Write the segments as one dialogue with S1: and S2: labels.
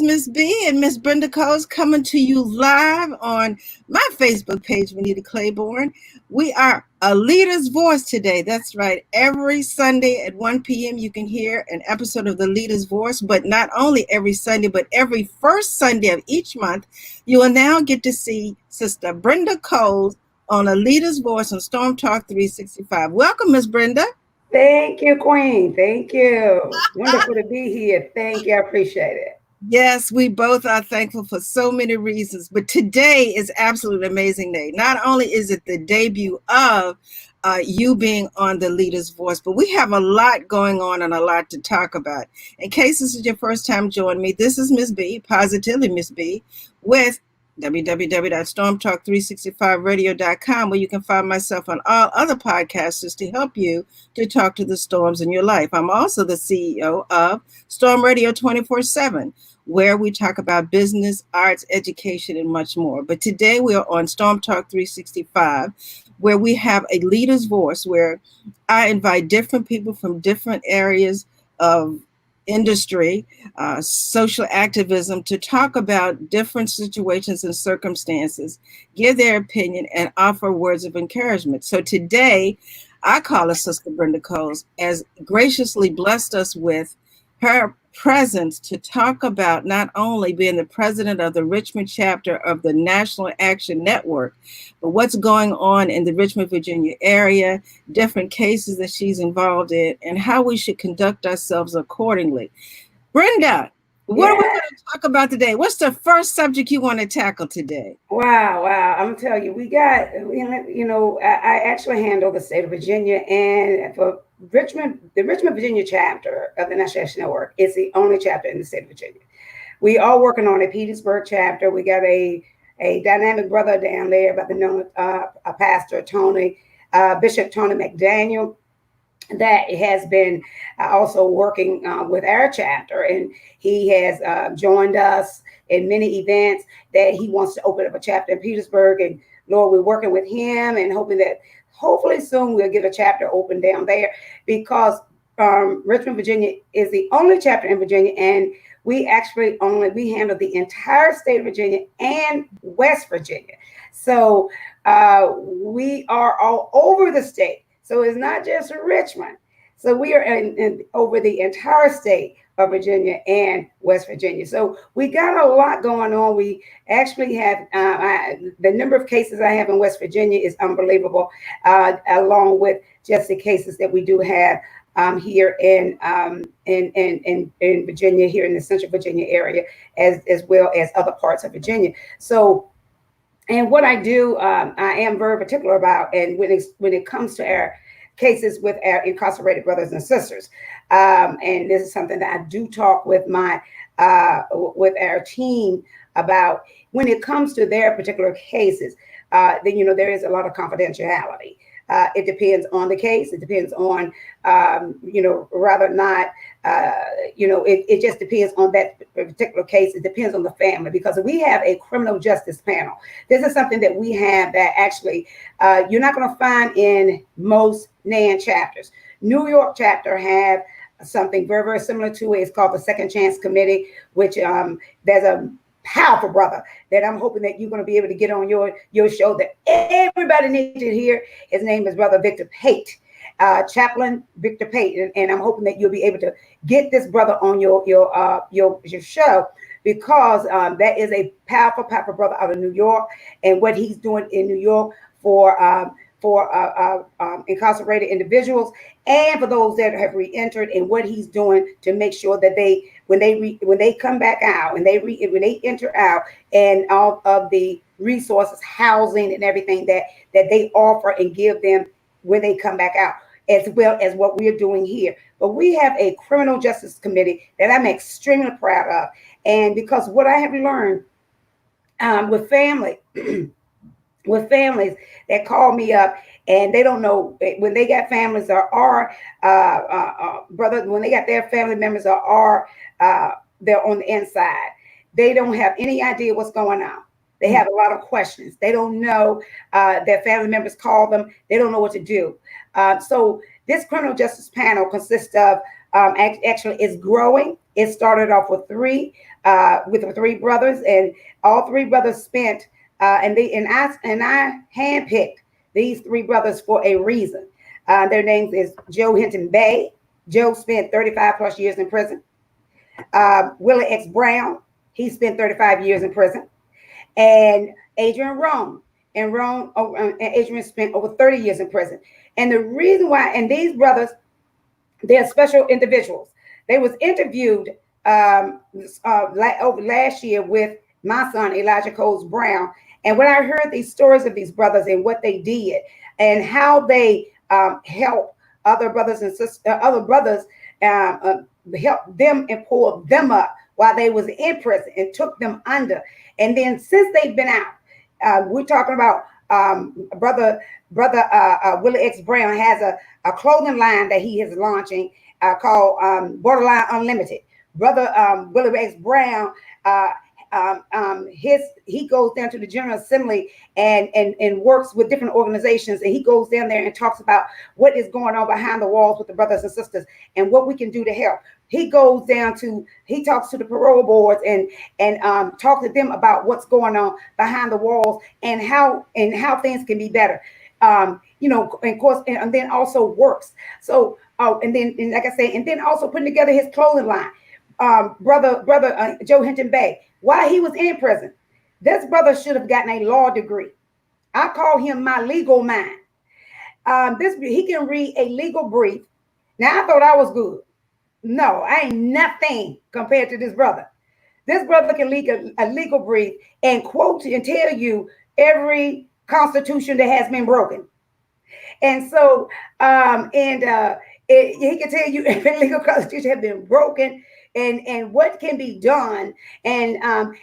S1: Ms.B and Miss Brenda Coles coming to you live on my Facebook page, Renita Claiborne. We are a leader's voice today. That's right. Every Sunday at 1 p.m. you can hear an episode of The Leader's Voice, but not only every Sunday, but every first Sunday of each month, you will now get to see Sister Brenda Coles on A Leader's Voice on Storm Talk 365. Welcome, Miss Brenda.
S2: Thank you, Queen. Thank you. Wonderful to be here. Thank you. I appreciate it.
S1: Yes, we both are thankful for so many reasons, but today is absolutely amazing day. Not only is it the debut of you being on The Leader's Voice, but we have a lot going on and a lot to talk about. In case this is your first time joining me, this is Ms. B, positively Ms. B, with www.stormtalk365radio.com, where you can find myself on all other podcasters to help you to talk to the storms in your life. I'm also the CEO of Storm Radio 24/7, where we talk about business, arts, education, and much more. But today we are on Storm Talk 365, where we have a leader's voice, where I invite different people from different areas of industry, social activism, to talk about different situations and circumstances, give their opinion, and offer words of encouragement. So today, I call her Sister Brenda Coles, has graciously blessed us with her presence to talk about not only being the president of the Richmond chapter of the National Action Network, but what's going on in the Richmond, Virginia area, different cases that she's involved in, and how we should conduct ourselves accordingly. Brenda, what are we going to talk about today? What's the first subject you want to tackle today?
S2: Wow. I'm going to tell you, I actually handle the state of Virginia, and for the Richmond, Virginia chapter of the National Action Network is the only chapter in the state of Virginia. We are working on a Petersburg chapter. We got a dynamic brother down there by the name of Pastor Tony, Bishop Tony McDaniel, that has been also working with our chapter, and he has joined us in many events that he wants to open up a chapter in Petersburg. And Lord, we're working with him and hoping that hopefully soon we'll get a chapter open down there, because Richmond, Virginia is the only chapter in Virginia, and we handle the entire state of Virginia and West Virginia. So we are all over the state. So it's not just Richmond. So we are in over the entire state of Virginia and West Virginia. So we got a lot going on. We actually have the number of cases I have in West Virginia is unbelievable, along with just the cases that we do have here in Virginia, here in the Central Virginia area, as well as other parts of Virginia. So, and what I do, I am very particular about, and when it comes to our cases with our incarcerated brothers and sisters, and this is something that I do talk with with our team about. When it comes to their particular cases, then there is a lot of confidentiality. It depends on the case. It depends on, rather not, it just depends on that particular case. It depends on the family, because we have a criminal justice panel. This is something that we have that actually you're not going to find in most NAN chapters. New York chapter have something very, very similar to it. It's called the Second Chance Committee, which there's a powerful brother that I'm hoping that you're going to be able to get on your show that everybody needs to hear. His name is Brother Victor Pate, Chaplain Victor Pate, and I'm hoping that you'll be able to get this brother on your show, because that is a powerful brother out of New York, and what he's doing in New York for incarcerated individuals, and for those that have re-entered, and what he's doing to make sure that when they come back out, when they enter out, and all of the resources, housing, and everything that they offer and give them when they come back out, as well as what we're doing here. But we have a criminal justice committee that I'm extremely proud of, and because what I have learned with family. With families that call me up and they don't know when they got families or brother, when they got their family members or they're on the inside, they don't have any idea what's going on. They have a lot of questions. They don't know. Their family members call them. They don't know what to do. So this criminal justice panel consists of actually is growing. It started off with the three brothers, and all three brothers spent and I handpicked these three brothers for a reason. Their names is Joe Hinton Bay. Joe spent 35 plus years in prison. Willie X. Brown, he spent 35 years in prison. And Adrian Rome. And Adrian spent over 30 years in prison. And the reason why, and these brothers, they're special individuals. They was interviewed over last year with my son, Elijah Coles Brown. And when I heard these stories of these brothers and what they did and how they help other brothers and sisters, other brothers help them and pull them up while they was in prison and took them under. And then since they've been out, we're talking about brother Willie X Brown has a clothing line that he is launching called Borderline Unlimited. Brother Willie X Brown, he goes down to the General Assembly and works with different organizations, and he goes down there and talks about what is going on behind the walls with the brothers and sisters and what we can do to help. He talks to the parole boards and talk to them about what's going on behind the walls and how things can be better. And of course, and then also works. So, and like I say, and then also putting together his clothing line. Brother Joe Hinton Bay, while he was in prison, this brother should have gotten a law degree. I call him my legal mind. He can read a legal brief. Now I thought I was good. No, I ain't nothing compared to this brother. This brother can read a legal brief and quote and tell you every constitution that has been broken. And so, he can tell you every legal constitution has been broken and what can be done. And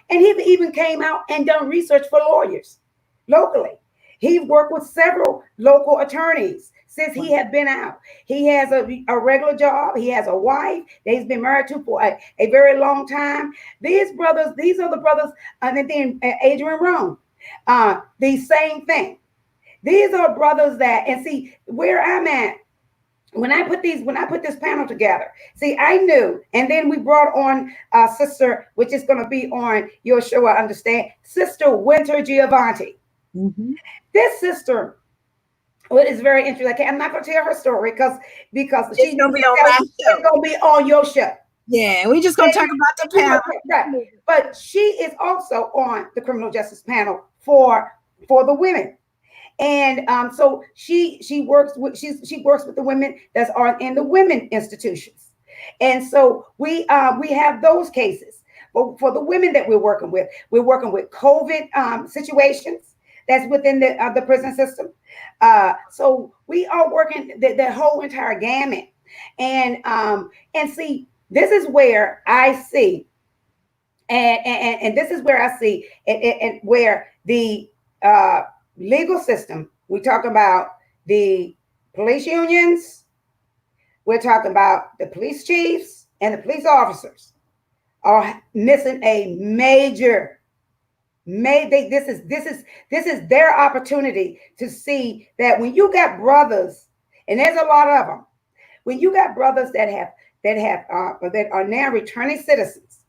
S2: he even came out and done research for lawyers locally. He worked with several local attorneys since he had been out. He has a regular job. He has a wife that he's been married to for a very long time. These are the brothers, and then Adrian Rome, the same thing. These are brothers that, and see where I'm at. When I put this panel together, see, I knew, and then we brought on sister, which is going to be on your show, I understand, Sister Winter Giovanni. Mm-hmm. This sister, what is very interesting. I'm not going to tell her story because
S1: she's going to be on my show.
S2: It's going to be on your show.
S1: Yeah, we're just going to talk about the panel.
S2: Right. But she is also on the criminal justice panel for the women. And so she works with the women that are in the women institutions, and so we have those cases. But for the women that we're working with COVID situations that's within the prison system. So we are working the whole entire gamut, and see, this is where I see, and this is where I see, and where the legal system, we talk about the police unions, we're talking about the police chiefs and the police officers are missing a this is their opportunity to see that when you got brothers, and there's a lot of them, when you got brothers that are now returning citizens,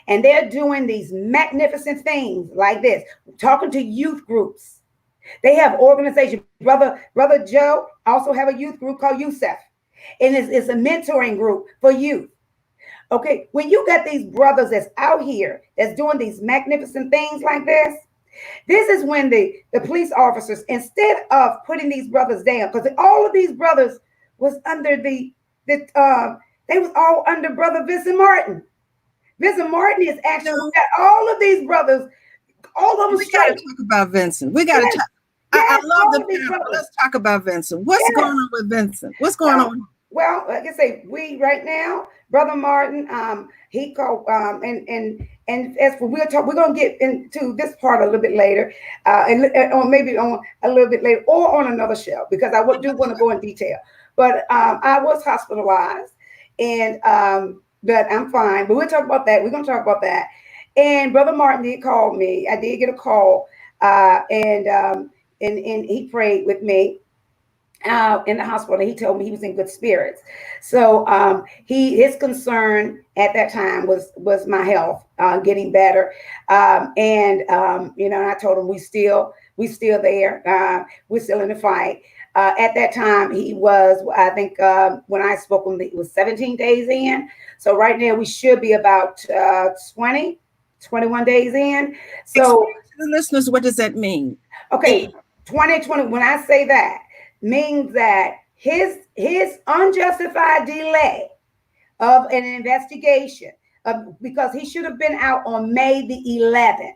S2: and they're doing these magnificent things like this, talking to youth groups. They have organizations. Brother Joe also have a youth group called USEF, and it's a mentoring group for youth. Okay, when you got these brothers that's out here that's doing these magnificent things like this is when the police officers, instead of putting these brothers down, because all of these brothers was under they was all under Brother Vincent Martin. Vincent Martin is actually got all of these brothers. All of them.
S1: We got to talk about Vincent. We got to talk. I love the panel. Let's talk about Vincent. What's going on with Vincent? What's going on?
S2: Well, like I say, we right now, Brother Martin, he called, and as for we're going to get into this part a little bit later, or maybe on a little bit later, or on another show, because I do want to go in detail. But I was hospitalized, and but I'm fine. But we'll talk about that. We're going to talk about that. And Brother Martin did call me. I did get a call, and he prayed with me. in the hospital. And he told me he was in good spirits. So his concern at that time was my health getting better. And I told him we still there. We're still in the fight. At that time, he was, I think, when I spoke with him, it was 17 days in. So right now we should be about 20, 21 days in. So
S1: Explain to the listeners, what does that mean?
S2: okay, 2020. When I say that, means that his unjustified delay of an investigation, because he should have been out on May the 11th,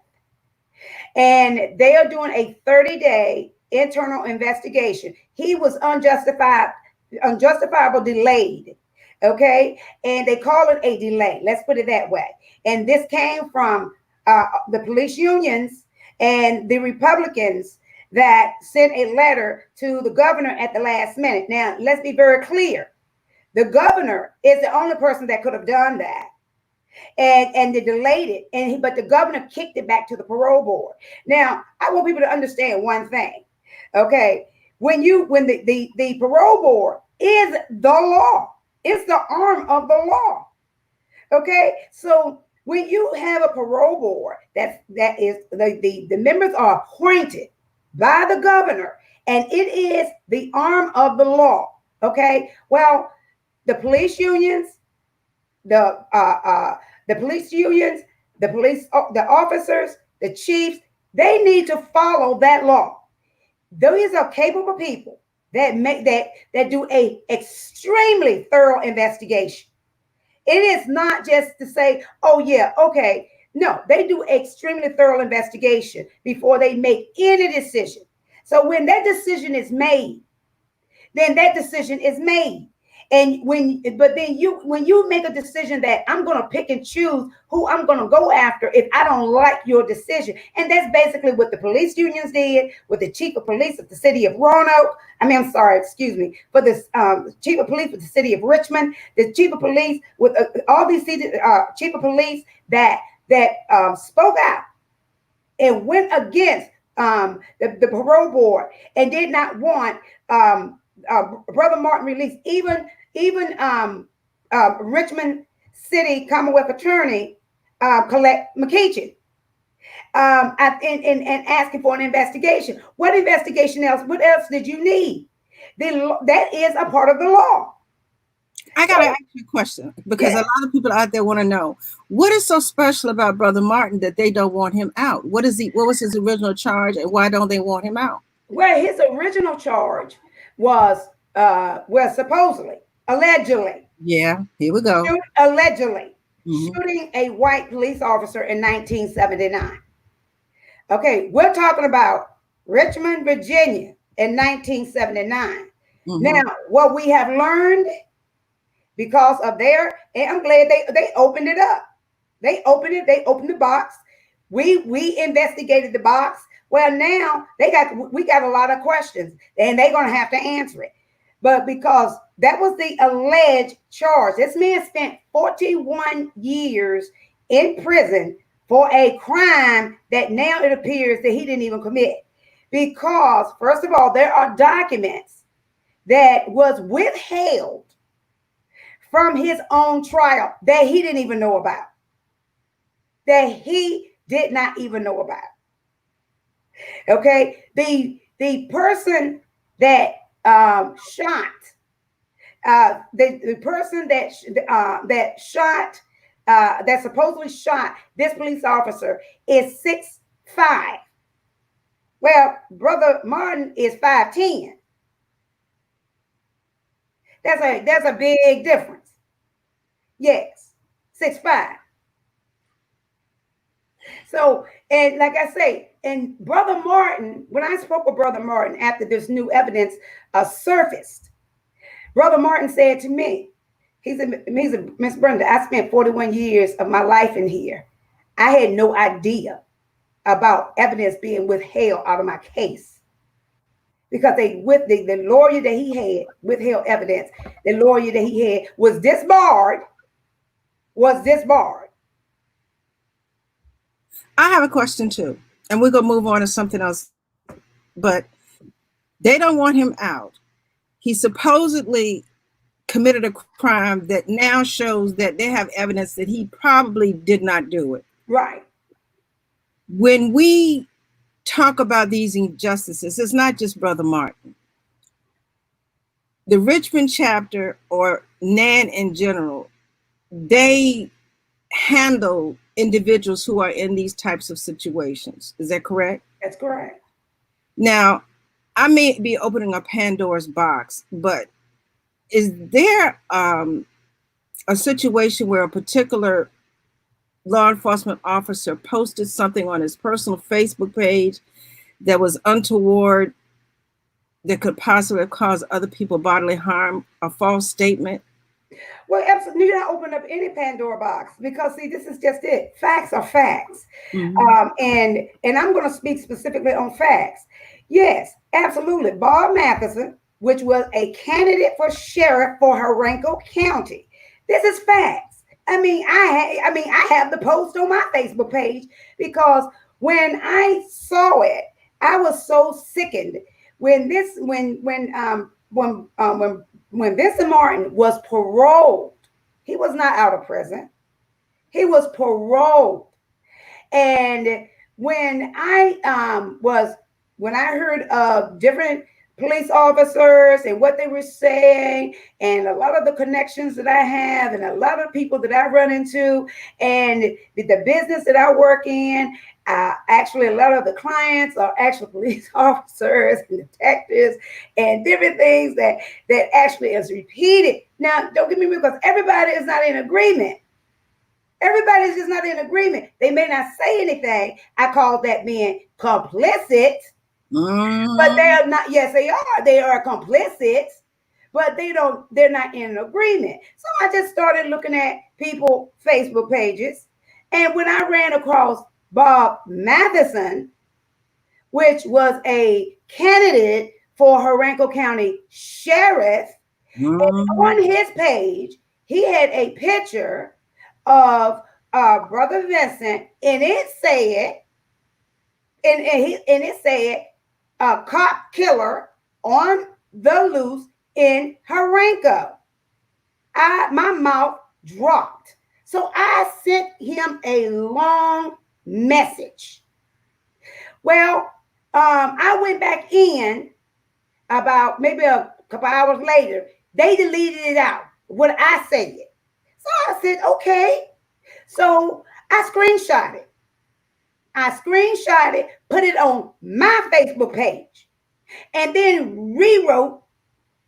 S2: and they are doing a 30-day internal investigation. He was unjustifiable delayed. Okay, and they call it a delay. Let's put it that way. And this came from the police unions and the Republicans that sent a letter to the governor at the last minute. Now, let's be very clear. The governor is the only person that could have done that, and they delayed it, but the governor kicked it back to the parole board. Now, I want people to understand one thing. Okay, when the parole board is the law, it's the arm of the law. Okay, so when you have a parole board, that is the members are appointed by the governor, and it is the arm of the law. Okay, well, the police unions, the police unions, the officers, the chiefs, they need to follow that law. These are capable people that do a extremely thorough investigation. It is not just to say, oh yeah, okay. No, they do extremely thorough investigation before they make any decision. So when that decision is made, then that decision is made. And when you make a decision that I'm going to pick and choose who I'm going to go after if I don't like your decision, and that's basically what the police unions did with the chief of police of the city of Roanoke. I'm sorry, excuse me, for the chief of police with the city of Richmond, the chief of police with all these chief of police that spoke out and went against the parole board and did not want Brother Martin released. Even Richmond City Commonwealth Attorney Collect McKeachin, and asking for an investigation. What investigation else? What else did you need? That is a part of the law.
S1: I got to ask you a question, because a lot of people out there want to know, what is so special about Brother Martin that they don't want him out? What was his original charge, and why don't they want him out?
S2: Well, his original charge was, supposedly, allegedly.
S1: Yeah, here we go.
S2: Allegedly shooting a white police officer in 1979. Okay, we're talking about Richmond, Virginia in 1979. Now, what we have learned because of and I'm glad they opened it up. They opened the box. We investigated the box. Well, now we got a lot of questions, and they're gonna have to answer it. But because that was the alleged charge, this man spent 41 years in prison for a crime that now it appears that he didn't even commit. Because, first of all, there are documents that was withheld from his own trial that he didn't even know about. That he did not even know about. Okay, the person that shot, the person that shot, that supposedly shot this police officer is 6'5". Well, Brother Martin is 5'10". That's a big difference. Yes, 6'5". So, and like I say, and Brother Martin, when I spoke with Brother Martin after this new evidence surfaced, Brother Martin said to me, he said, Miss Brenda, I spent 41 years of my life in here. I had no idea about evidence being withheld out of my case. Because the lawyer that he had withheld evidence. The lawyer that he had was disbarred.
S1: I have a question too, and we're gonna move on to something else. But they don't want him out. he supposedly committed a crime that now shows that they have evidence that he probably did not do it.
S2: Right.
S1: When we talk about these injustices, it's not just Brother Martin. The Richmond chapter, or NAN in general, they handle individuals who are in these types of situations. Is that correct?
S2: That's correct.
S1: Now, I may be opening a Pandora's box, but is there a situation where a particular law enforcement officer posted something on his personal Facebook page that was untoward, that could possibly cause other people bodily harm, a false statement?
S2: Well, absolutely, you're not opening up any Pandora box, because see, this is just it. Facts are facts.
S1: Mm-hmm.
S2: And I'm going to speak specifically on facts. Yes, absolutely. Bob Matheson, which was a candidate for sheriff for Henrico County. This is facts. I have the post on my Facebook page, because when I saw it, I was so sickened when Vincent Martin was paroled. He was not out of prison. He was paroled. And when I heard of different police officers and what they were saying, and a lot of the connections that I have, and a lot of people that I run into, and the business that I work in, actually a lot of the clients are actually police officers and detectives, and different things that actually is repeated. Now, don't get me wrong, because everybody is not in agreement. Everybody's just not in agreement. They may not say anything. I call that being complicit. But they are not. Yes, they are. They are complicit, but they're not in agreement. So I just started looking at people Facebook pages, and when I ran across Bob Matheson, which was a candidate for Henrico County Sheriff, and on his page he had a picture of Brother Vincent, and it said a cop killer on the loose in Henrico. My mouth dropped. So I sent him a long message. Well, I went back in about maybe a couple hours later. They deleted it out, what I said. So I said, okay. So I screenshot it, put it on my Facebook page, and then rewrote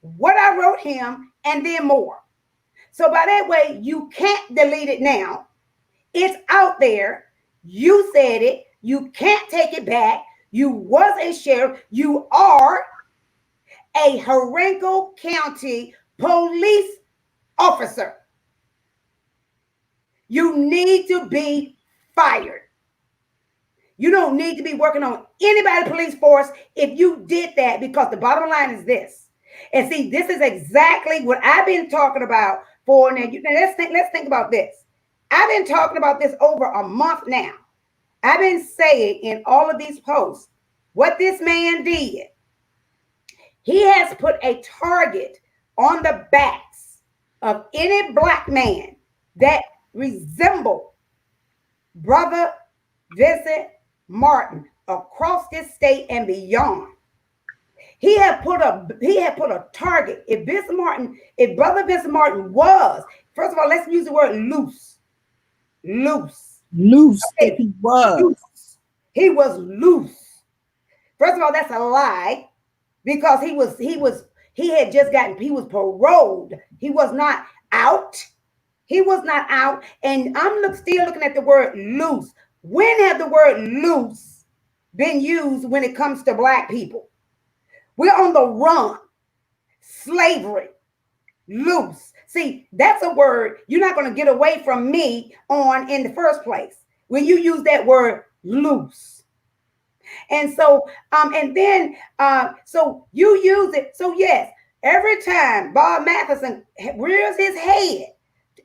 S2: what I wrote him and then more. So by that way, you can't delete it now. It's out there. You said it. You can't take it back. You was a sheriff. You are a Henrico County police officer. You need to be fired. You don't need to be working on anybody's police force if you did that, because the bottom line is this. And see, this is exactly what I've been talking about for now. Let's think about this. I've been talking about this over a month now. I've been saying in all of these posts what this man did. He has put a target on the backs of any black man that resemble Brother Vincent Martin across this state and beyond. He had put a target. If Brother Vincent Martin was, first of all, let's use the word loose. Okay.
S1: He was.
S2: Loose. He was loose. First of all, that's a lie, because he was paroled. He was not out. And I'm still looking at the word loose. When have the word loose been used when it comes to black people? We're on the run. Slavery. Loose. See, that's a word you're not going to get away from me on in the first place when you use that word loose. And so, so you use it. So yes, every time Bob Matheson rears his head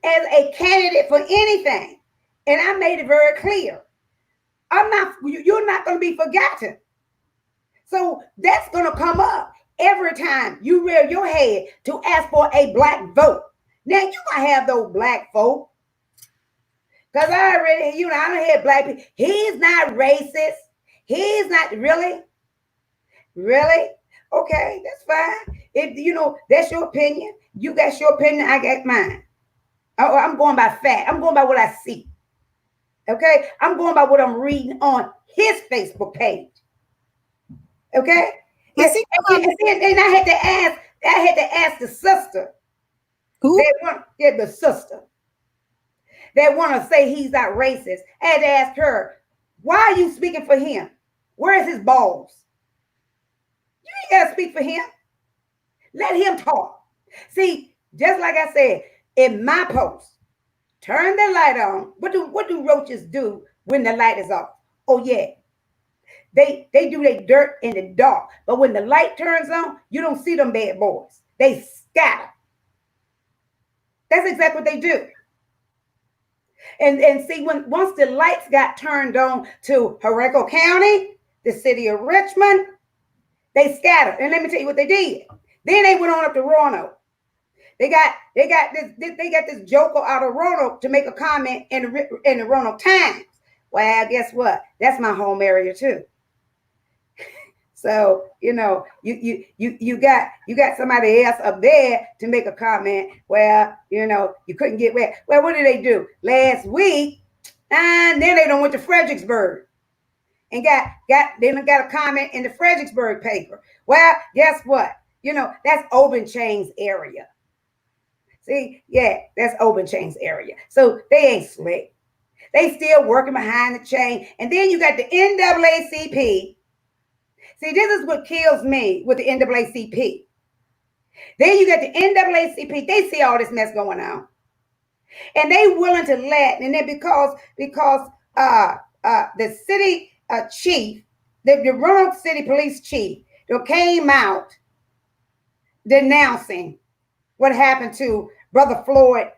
S2: as a candidate for anything, and I made it very clear, you're not going to be forgotten. So that's going to come up. every time you rear your head to ask for a black vote. Now you gonna have those black folk. Because I already, I don't hear black people. He's not racist. He's not really. Really? Okay, that's fine. If that's your opinion. You got your opinion, I got mine. I'm going by fact. I'm going by what I see. Okay? I'm going by what I'm reading on his Facebook page. Okay?
S1: I see.
S2: And I had to ask the sister.
S1: Who?
S2: The sister that want to say he's not racist. I had to ask her, why are you speaking for him? Where is his balls? You ain't got to speak for him. Let him talk. See, just like I said, in my post, turn the light on. What do roaches do when the light is off? Oh yeah, they do their dirt in the dark. But when the light turns on, you don't see them bad boys. They scatter. That's exactly what they do. And see, once the lights got turned on to Henrico County, the city of Richmond, they scattered. And let me tell you what they did. Then they went on up to Roanoke. They got this joker out of Roanoke to make a comment in the Roanoke Times. Well, guess what? That's my home area too. So you got somebody else up there to make a comment. Well, you couldn't get wet. Well, what did they do last week? And then they went to Fredericksburg and got a comment in the Fredericksburg paper. Well, guess what? That's Open Chains area. See, yeah, that's Open Chains area. So they ain't slick. They still working behind the chain. And then you got the NAACP. See, this is what kills me with the NAACP. Then you got the NAACP. They see all this mess going on, and they willing to let. And then because the city chief, the Roanoke City Police Chief, came out denouncing what happened to Brother Floyd,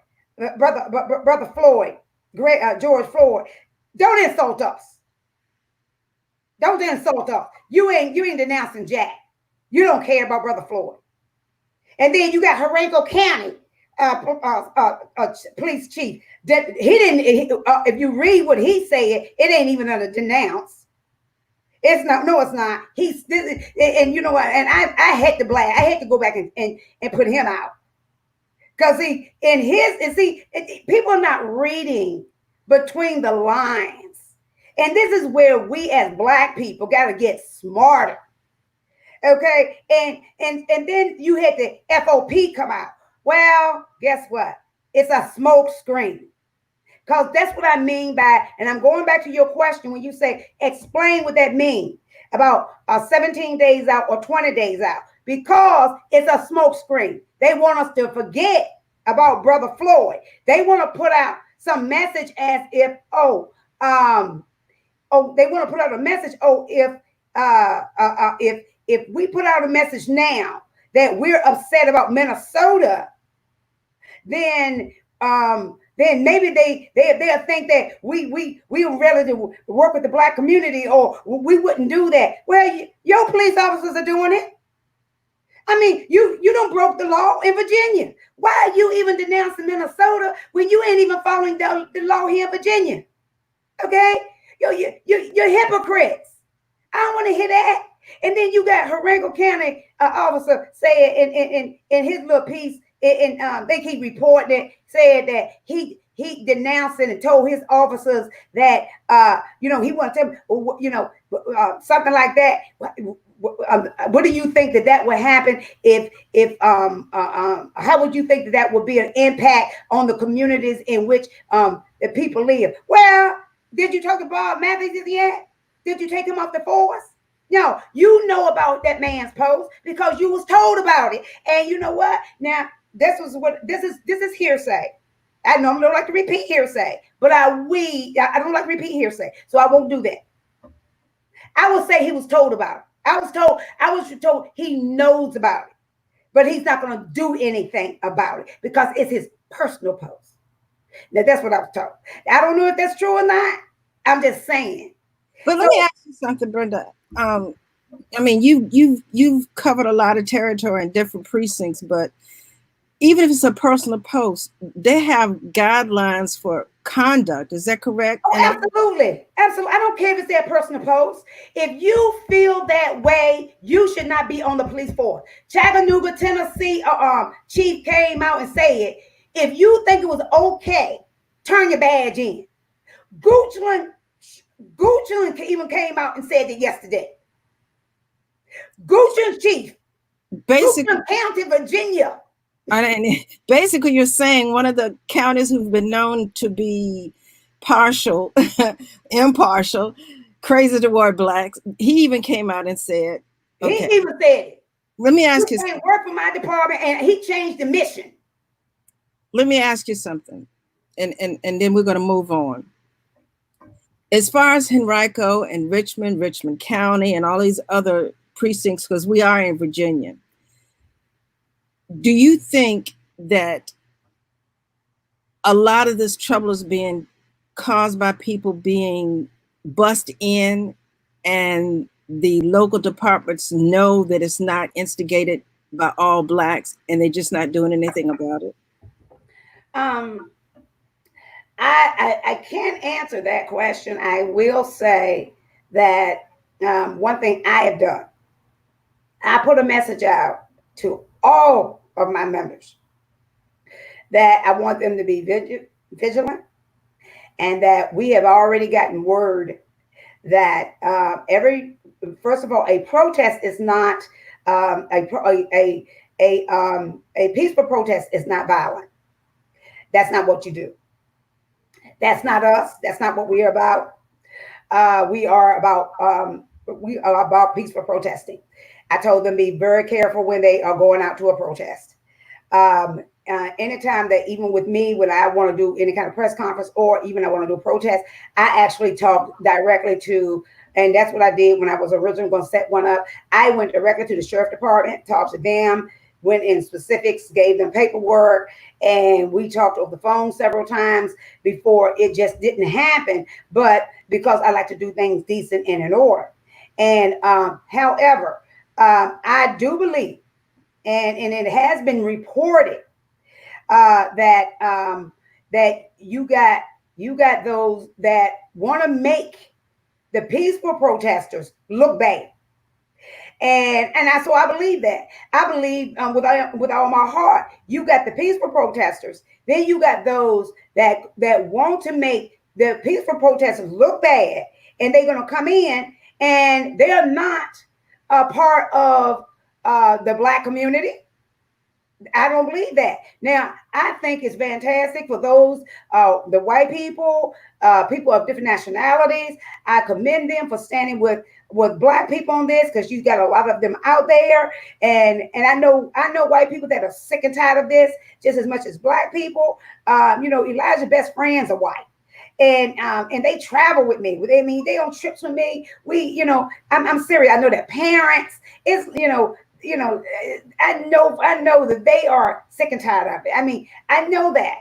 S2: George Floyd. Don't insult us. Don't insult us. You ain't denouncing Jack. You don't care about Brother Floyd. And then you got Henrico County police chief. That he didn't. If you read what he said, it ain't even under denounce. It's not. No, it's not. And you know what? And I had to blast. I had to go back and put him out. Because people are not reading between the lines. And this is where we as Black people got to get smarter. Okay. And then you had the FOP come out. Well, guess what? It's a smoke screen. Because that's what I mean by, and I'm going back to your question when you say, explain what that means about 17 days out or 20 days out. Because it's a smoke screen. They want us to forget about Brother Floyd. They want to put out some message as if, they want to put out a message. If we put out a message now that we're upset about Minnesota, then maybe they'll think that we would rather work with the Black community, or we wouldn't do that. Well, your police officers are doing it. I mean, you don't broke the law in Virginia. Why are you even denouncing Minnesota when you ain't even following the law here in Virginia? Okay, you're hypocrites. I don't want to hear that. And then you got Henrico County officer saying in his little piece, and they keep reporting it, said that he denounced and told his officers that he wanted to, something like that. What do you think that would happen if how would you think that would be an impact on the communities in which the people live? Well, did you talk about Matthews yet? Did you take him off the force? No, you know about that man's post because you was told about it. And you know what? Now, this is hearsay. I normally don't like to repeat hearsay, but I don't like to repeat hearsay, so I won't do that. I will say he was told about it. I was told he knows about it, but he's not going to do anything about it because it's his personal post. Now, that's what I was told. I don't know if that's true or not. I'm just saying.
S1: But let me ask you something, Brenda. I mean, you've covered a lot of territory in different precincts, but even if it's a personal post, they have guidelines for conduct. Is that correct?
S2: Oh, absolutely. Absolutely. I don't care if it's their personal post. If you feel that way, you should not be on the police force. Chattanooga, Tennessee, chief came out and said, if you think it was okay, turn your badge in. Goochland, Goochland even came out and said it yesterday. Goochland chief,
S1: basically,
S2: Goochland County, Virginia.
S1: and basically, you're saying one of the counties who've been known to be partial, impartial, crazy toward blacks, he even came out and said,
S2: He
S1: "Okay,
S2: even said it.
S1: let me
S2: You
S1: ask you.
S2: can't work for my department, and he changed the mission.
S1: Let me ask you something, and then we're going to move on. As far as Henrico and Richmond County, and all these other precincts, because we are in Virginia, do you think that a lot of this trouble is being caused by people being bussed in, and the local departments know that it's not instigated by all blacks and they're just not doing anything about it?
S2: Um, I can't answer that question. I will say that one thing I have done, I put a message out to all of my members that I want them to be vigilant, and that we have already gotten word that first of all, a protest is not a peaceful protest is not violent. That's not what you do. That's not us. That's not what we're about. We are about peaceful protesting. I told them be very careful when they are going out to a protest. Anytime that even with me, when I want to do any kind of press conference or even I want to do a protest, I actually talk directly to, and that's what I did when I was originally going to set one up. I went directly to the sheriff department, talked to them, went in specifics, gave them paperwork, and we talked over the phone several times before it just didn't happen. But because I like to do things decent and in order. And however, I do believe, and it has been reported that you got those that want to make the peaceful protesters look bad. So I believe that. I believe with all my heart. You got the peaceful protesters. Then you got those that want to make the peaceful protesters look bad, and they're going to come in, and they're not a part of the black community. I don't believe that. Now, I think it's fantastic for those, the white people, people of different nationalities. I commend them for standing with black people on this, because you got a lot of them out there, and I know white people that are sick and tired of this just as much as black people. Elijah's best friends are white. And they travel with me. I mean, they on trips with me. I'm serious. I know their parents. I know that they are sick and tired of it. I mean, I know that,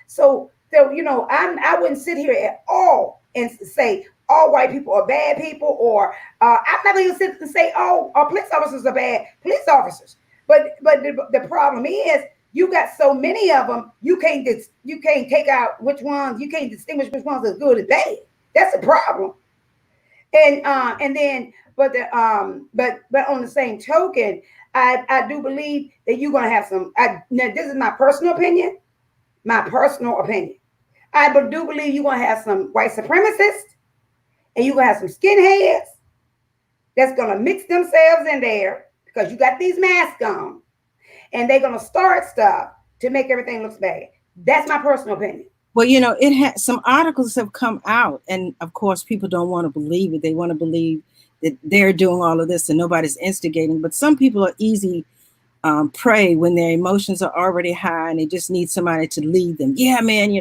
S2: so I wouldn't sit here at all and say all white people are bad people, or I'm not even sit and say all police officers are bad police officers. But the problem is you got so many of them, you can't take out which ones, you can't distinguish which ones are good and bad. That's a problem. And then but on the same token, I do believe that you're gonna have some. Now this is my personal opinion. My personal opinion. I do believe you're gonna have some white supremacists, and you're gonna have some skinheads that's gonna mix themselves in there because you got these masks on, and they're gonna start stuff to make everything look bad. That's my personal opinion.
S1: Well, it has some articles have come out, and of course, people don't want to believe it. They want to believe that they're doing all of this and nobody's instigating. But some people are easy prey when their emotions are already high and they just need somebody to lead them. Yeah, man.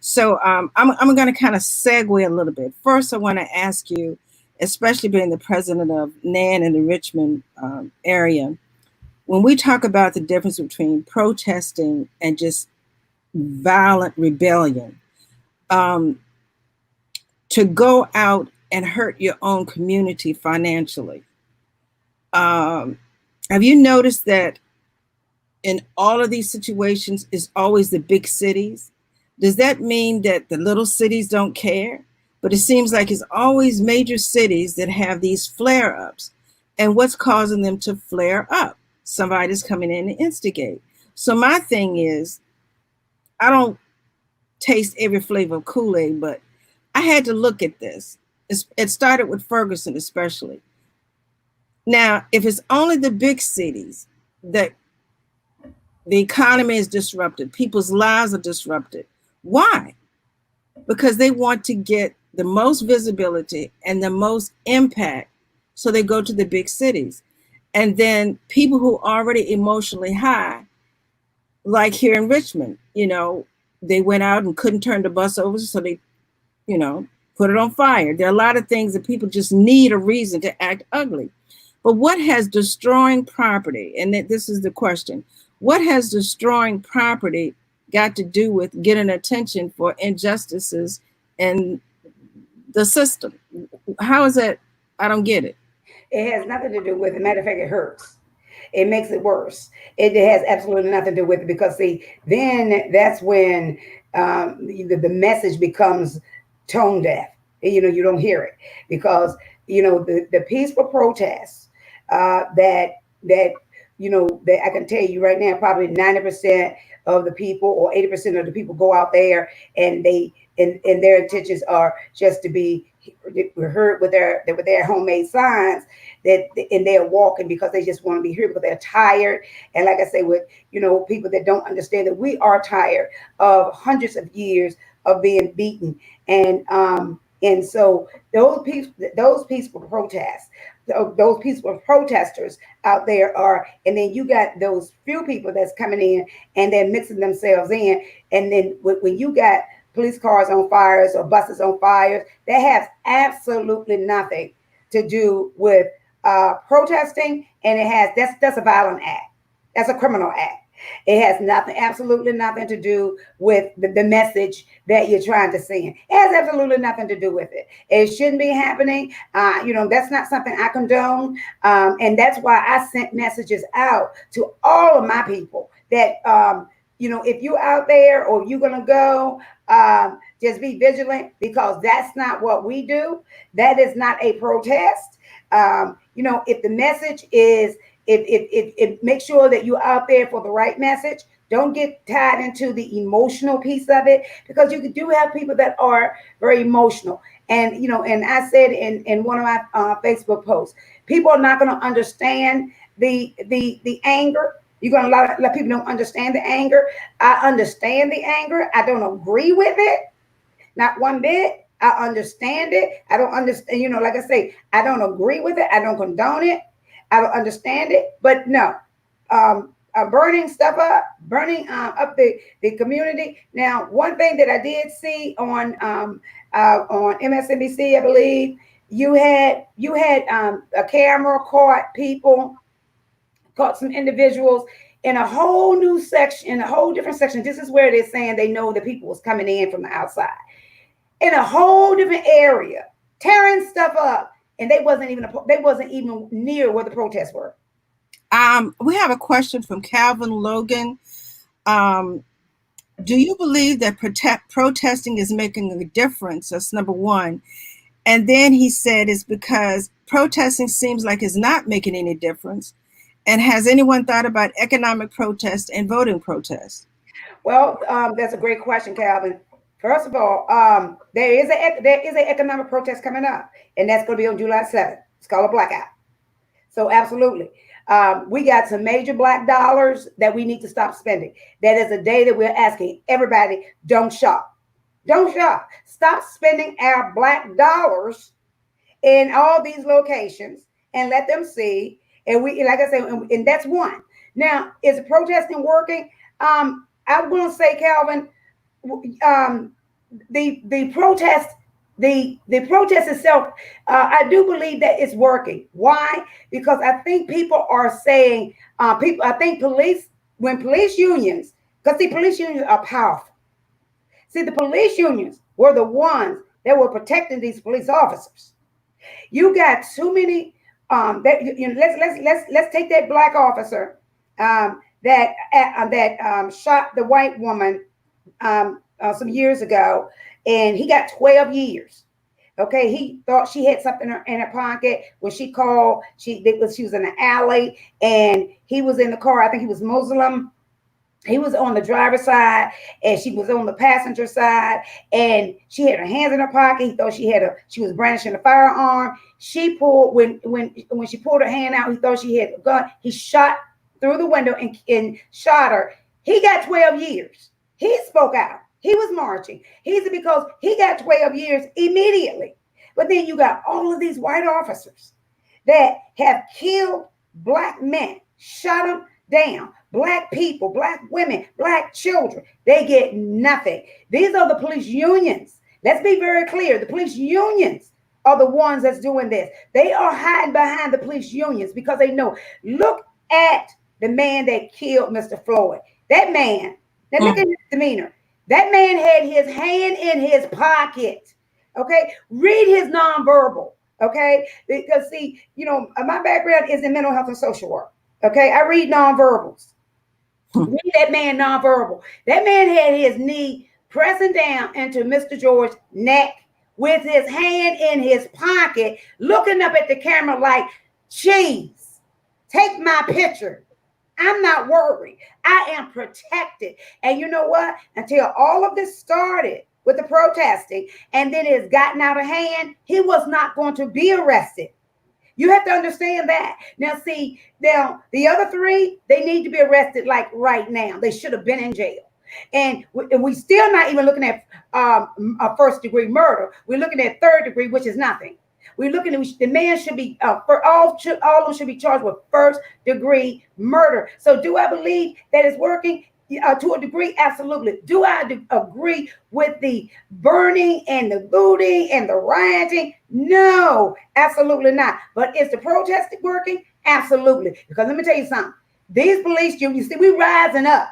S1: So I'm going to kind of segue a little bit. First, I want to ask you, especially being the president of NAN in the Richmond area, when we talk about the difference between protesting and just violent rebellion, to go out and hurt your own community financially. Um, have you noticed that in all of these situations is always the big cities? Does that mean that the little cities don't care? But it seems like it's always major cities that have these flare ups. And what's causing them to flare up? Somebody's coming in and instigate. So my thing is, I don't taste every flavor of Kool-Aid, but I had to look at this. It started with Ferguson, especially. Now, if it's only the big cities that the economy is disrupted, people's lives are disrupted, why? Because they want to get the most visibility and the most impact. So they go to the big cities. And then people who are already emotionally high, like here in Richmond, they went out and couldn't turn the bus over, so they, you know, put it on fire. There are a lot of things that people just need a reason to act ugly. But what has destroying property, and this is the question, what has destroying property got to do with getting attention for injustices in the system? How is that? I don't get it.
S2: It has nothing to do with it. Matter of fact, it hurts. It makes it worse. It has absolutely nothing to do with it because see, then that's when the message becomes tone deaf. You don't hear it because the peaceful protests that that I can tell you right now, probably 90% of the people or 80% of the people go out there and and their intentions are just to be heard with their homemade signs that and they're walking because they just want to be here because they're tired. And like I say, with people that don't understand that we are tired of hundreds of years of being beaten. And so those peaceful protests, those peaceful protesters out there are, and then you got those few people that's coming in and they're mixing themselves in. And then when you got police cars on fires or buses on fires, that has absolutely nothing to do with protesting, and that's a violent act. That's a criminal act. It has nothing, absolutely nothing to do with the message that you're trying to send. It has absolutely nothing to do with it. It shouldn't be happening. That's not something I condone. And that's why I sent messages out to all of my people that, if you're out there or you're going to go, just be vigilant because that's not what we do. That is not a protest. If the message is, if make sure that you're out there for the right message. Don't get tied into the emotional piece of it because you do have people that are very emotional. And I said in one of my Facebook posts, people are not going to understand the anger. You're going to let people don't understand the anger. I understand the anger. I don't agree with it, not one bit. I understand it. I don't understand. Like I say, I don't agree with it. I don't condone it. I don't understand it. But no, burning stuff up, burning up the community. Now, one thing that I did see on MSNBC, I believe you had a camera caught some individuals in a whole new section, in a whole different section. This is where they're saying they know that people was coming in from the outside in a whole different area, tearing stuff up, and they wasn't even near where the protests were.
S1: We have a question from Calvin Logan. Um, do you believe that protesting is making a difference? That's number one. And then he said it's because protesting seems like it's not making any difference. And has anyone thought about economic protest and voting protest?
S2: Well, that's a great question, Calvin. First of all, there is an economic protest coming up, and that's going to be on July 7th. It's called a blackout. So absolutely. We got some major black dollars that we need to stop spending. That is a day that we're asking everybody, don't shop. Don't shop. Stop spending our black dollars in all these locations and let them see. And we, like I said, and that's one. Now, is protesting working? I'm going to say, Calvin, um, the protest the protest itself, I do believe that it's working. Why? Because I think people are saying, people. I think when police unions, because the police unions are powerful. See, the police unions were the ones that were protecting these police officers. You got too many. Let's take that black officer that shot the white woman some years ago, and he got 12 years. Okay, he thought she had something in her pocket when she called. She was in an alley, and he was in the car. I think he was Muslim. He was on the driver's side, and she was on the passenger side, and she had her hands in her pocket. He thought she was brandishing a firearm. She pulled when she pulled her hand out, he thought she had a gun. He shot through the window and shot her. He got 12 years. He spoke out. He was marching. He said because he got 12 years immediately. But then you got all of these white officers that have killed black men, shot them down. Black people, black women, black children, they get nothing. These are the police unions. Let's be very clear. The police unions are the ones that's doing this. They are hiding behind the police unions because they know. Look at the man that killed Mr. Floyd. That man, now look at his demeanor. That man had his hand in his pocket. Okay, read his nonverbal. Okay, because see, my background is in mental health and social work. Okay, I read nonverbals. Read that man nonverbal. That man had his knee pressing down into Mr. George's neck with his hand in his pocket, looking up at the camera like, "Cheese, take my picture. I'm not worried. I am protected." And you know what? Until all of this started with the protesting and then it's gotten out of hand, he was not going to be arrested. You have to understand that. Now, see, the other three, they need to be arrested like right now. They should have been in jail. And we still not even looking at a first degree murder. We're looking at third degree, which is nothing. We're looking at the man should be for all of them should be charged with first degree murder. So do I believe that it's working? To a degree, absolutely. Do I agree with the burning and the looting and the rioting? No, absolutely not. But is the protest working? Absolutely. Because let me tell you something. These police unions, see, we rising up.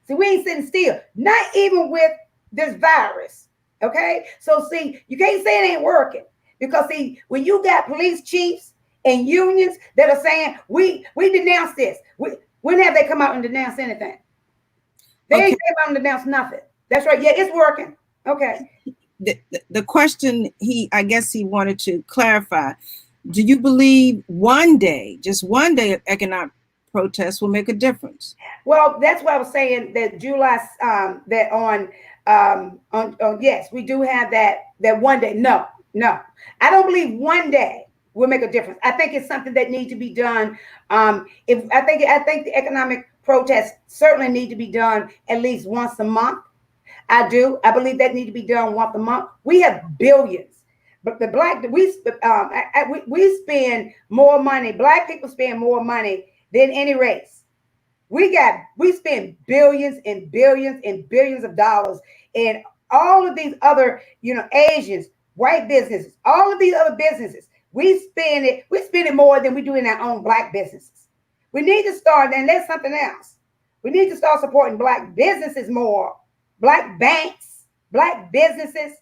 S2: See, we ain't sitting still. Not even with this virus. Okay? So see, you can't say it ain't working. Because see, when you got police chiefs and unions that are saying, we denounce this. When have they come out and denounced anything? They ain't say about to announce nothing. That's right. Yeah, it's working. Okay.
S1: The question I guess he wanted to clarify, do you believe one day, just one day of economic protest will make a difference?
S2: Well, that's what I was saying that July, that on yes, we do have that one day. No, I don't believe one day will make a difference. I think it's something that needs to be done. I think the economic protests certainly need to be done at least once a month. I do. I believe that need to be done once a month. We have billions, but we spend more money. Black people spend more money than any race. We spend billions and billions and billions of dollars, and all of these other, Asians, white businesses, all of these other businesses. We spend it more than we do in our own black businesses. We need to start, and that's something else. We need to start supporting black businesses more, black banks, black businesses,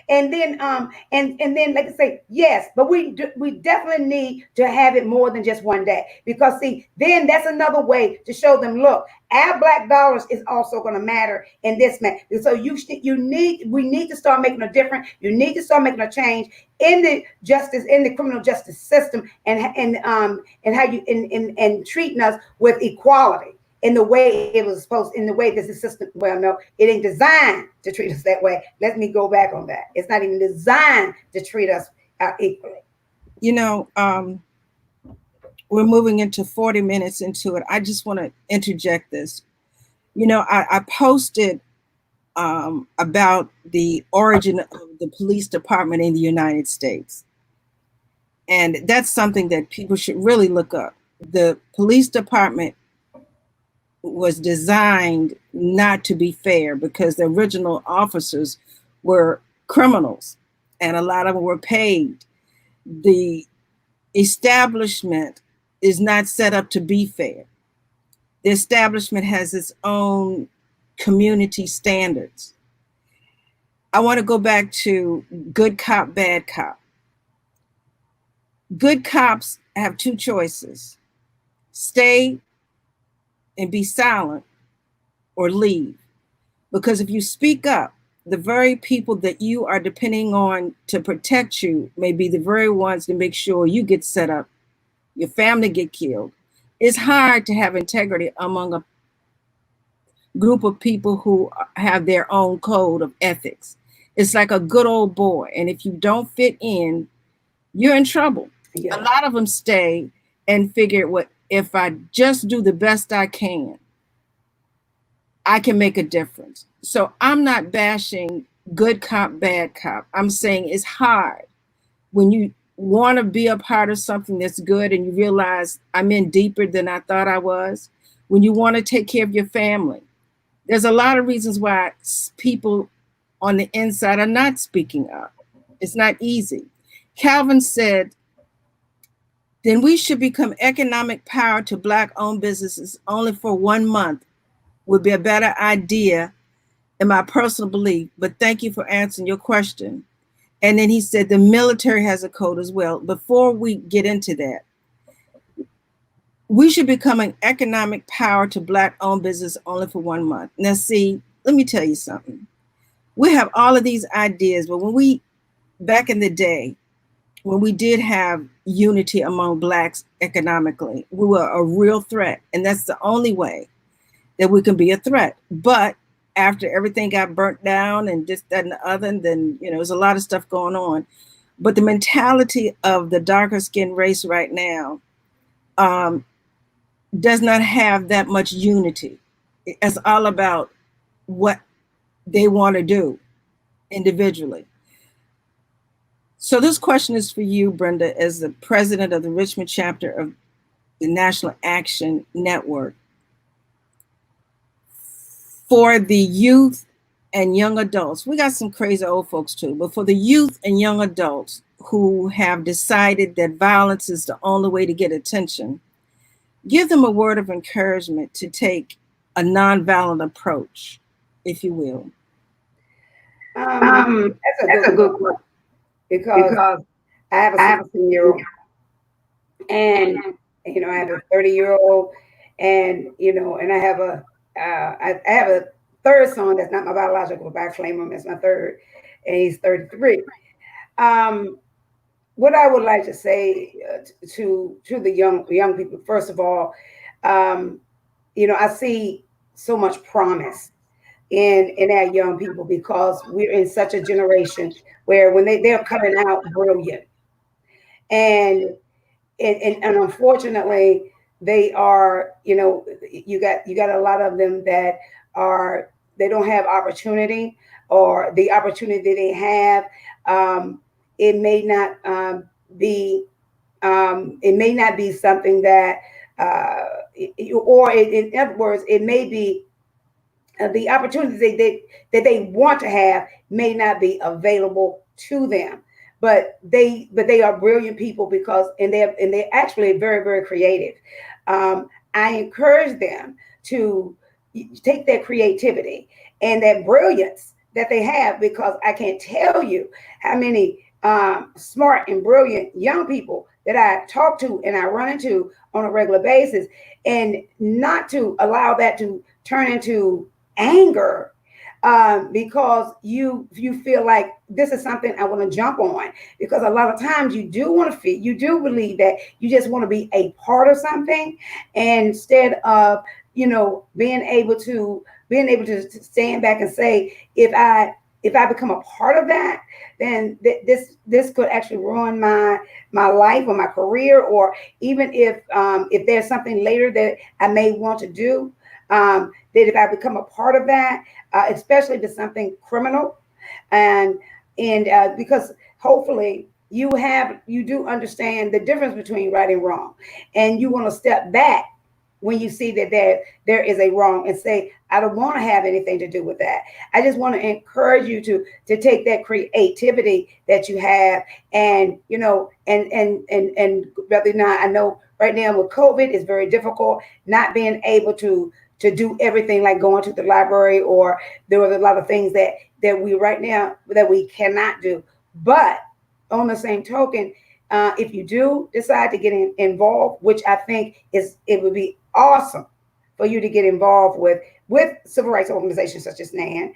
S2: and then like I say, yes, but we definitely need to have it more than just one day, because see, then that's another way to show them, look, our black dollars is also going to matter in this man. So we need to start making a difference. You need to start making a change in the criminal justice system, and how you and treating us with equality in the way it was supposed, in the way this system, well, no, it ain't designed to treat us that way. Let me go back on that. It's not even designed to treat us equally.
S1: We're moving into 40 minutes into it. I just want to interject this. I posted about the origin of the police department in the United States. And that's something that people should really look up. The police department was designed not to be fair, because the original officers were criminals and a lot of them were paid. The establishment is not set up to be fair. The establishment has its own community standards. I want to go back to good cop, bad cop. Good cops have two choices: stay and be silent, or leave. Because if you speak up, the very people that you are depending on to protect you may be the very ones to make sure you get set up, your family get killed. It's hard to have integrity among a group of people who have their own code of ethics. It's like a good old boy. And if you don't fit in, you're in trouble.
S2: Yeah.
S1: A lot of them stay and figure, what if I just do the best I can, I can make a difference. So I'm not bashing good cop, bad cop. I'm saying it's hard when you want to be a part of something that's good and you realize I'm in deeper than I thought I was. When you want to take care of your family, there's a lot of reasons why people on the inside are not speaking up. It's not easy. Calvin said, then we should become economic power to Black owned businesses only for 1 month would be a better idea in my personal belief. But thank you for answering your question. And then he said the military has a code as well. Before we get into that, we should become an economic power to Black owned business only for 1 month. Now, see, let me tell you something. We have all of these ideas, but back in the day, when we did have unity among Blacks economically, we were a real threat. And that's the only way that we can be a threat. But after everything got burnt down and this, that, and the other, and then, there's a lot of stuff going on. But the mentality of the darker skinned race right now um, does not have that much unity. It's all about what they want to do individually. So this question is for you, Brenda, as the president of the Richmond chapter of the National Action Network. For the youth and young adults, we got some crazy old folks too, but for the youth and young adults who have decided that violence is the only way to get attention, give them a word of encouragement to take a nonviolent approach, if you will.
S2: That's a
S3: That's
S2: good
S3: a good
S2: question
S3: question
S2: because
S3: because
S2: I have a
S3: I have a
S2: 16-year-old and I have a 30-year-old and and I have I have a third son that's not my biological, but I claim him as my third, and he's 33. Um, what I would like to say to the young people, first of all, um, I see so much promise in our young people because we're in such a generation where when they're coming out brilliant, and and unfortunately they are, you got a lot of them that are, they don't have opportunity, or the opportunity they have, um, it may not be it may not be something that in other words, it may be the opportunities that they want to have may not be available to them, but they are brilliant people because and they're actually very, very creative. I encourage them to take that creativity and that brilliance that they have, because I can't tell you how many smart and brilliant young people that I talk to and I run into on a regular basis, and not to allow that to turn into anger, because you feel like this is something I want to jump on, because a lot of times you do want to feel, you do believe that you just want to be a part of something, instead of being able to stand back and say, if I become a part of that, then this could actually ruin my life or my career, or even if there's something later that I may want to do, that if I become a part of that, especially if it's something criminal, and because hopefully you do understand the difference between right and wrong, and you want to step back when you see that there is a wrong, and say, I don't want to have anything to do with that. I just want to encourage you to take that creativity that you have, and and rather not, I know right now with COVID it's very difficult not being able to do everything, like going to the library, or there was a lot of things that we right now that we cannot do. But on the same token, if you do decide to get involved, which I think it would be awesome for you to get involved with civil rights organizations such as NAN,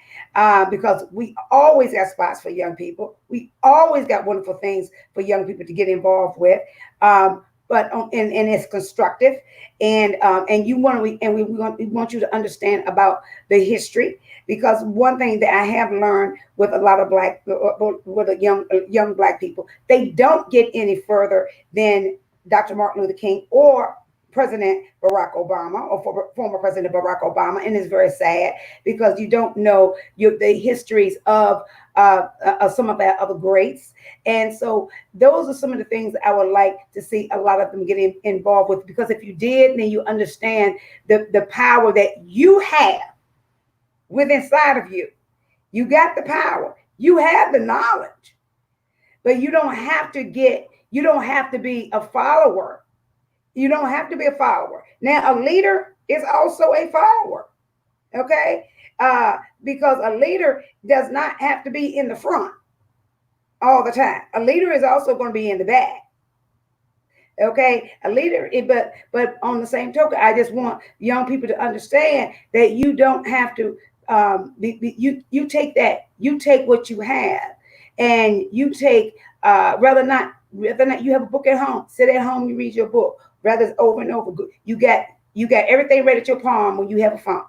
S2: because we always got spots for young people. We always got wonderful things for young people to get involved with. But and it's constructive, and you want to, and we want you to understand about the history, because one thing that I have learned with a lot of with a young black people, they don't get any further than Dr. Martin Luther King or President Barack Obama, or former President Barack Obama, and it's very sad because you don't know the histories of some of our other greats. And so those are some of the things I would like to see a lot of them getting involved with, because if you did, then you understand the power that you have within inside of you. You got the power, you have the knowledge, but you don't have to be a follower. You don't have to be a follower. Now, a leader is also a follower, okay? Because a leader does not have to be in the front all the time. A leader is also going to be in the back, okay? A leader, but on the same token, I just want young people to understand that you don't have to. You take what you have, and you take rather not you have a book at home. Sit at home, you read your book. Rather it's over and over. You got everything right at your palm when you have a phone.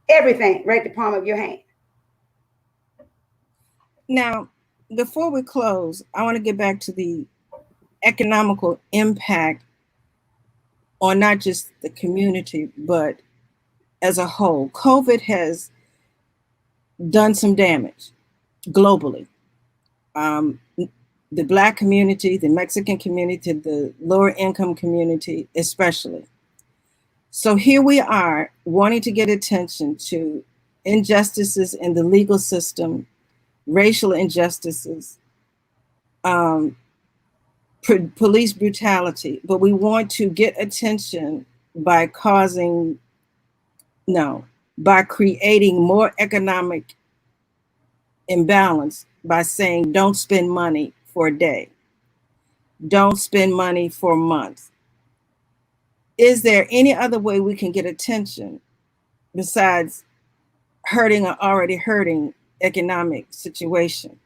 S2: Everything right at the palm of your hand.
S1: Now, before we close, I want to get back to the economical impact on not just the community, but as a whole. COVID has done some damage globally. The Black community, the Mexican community, the lower income community, especially. So here we are wanting to get attention to injustices in the legal system, racial injustices, police brutality, but we want to get attention by by creating more economic imbalance by saying don't spend money for a day, don't spend money for a month. Is there any other way we can get attention besides hurting an already hurting economic situation?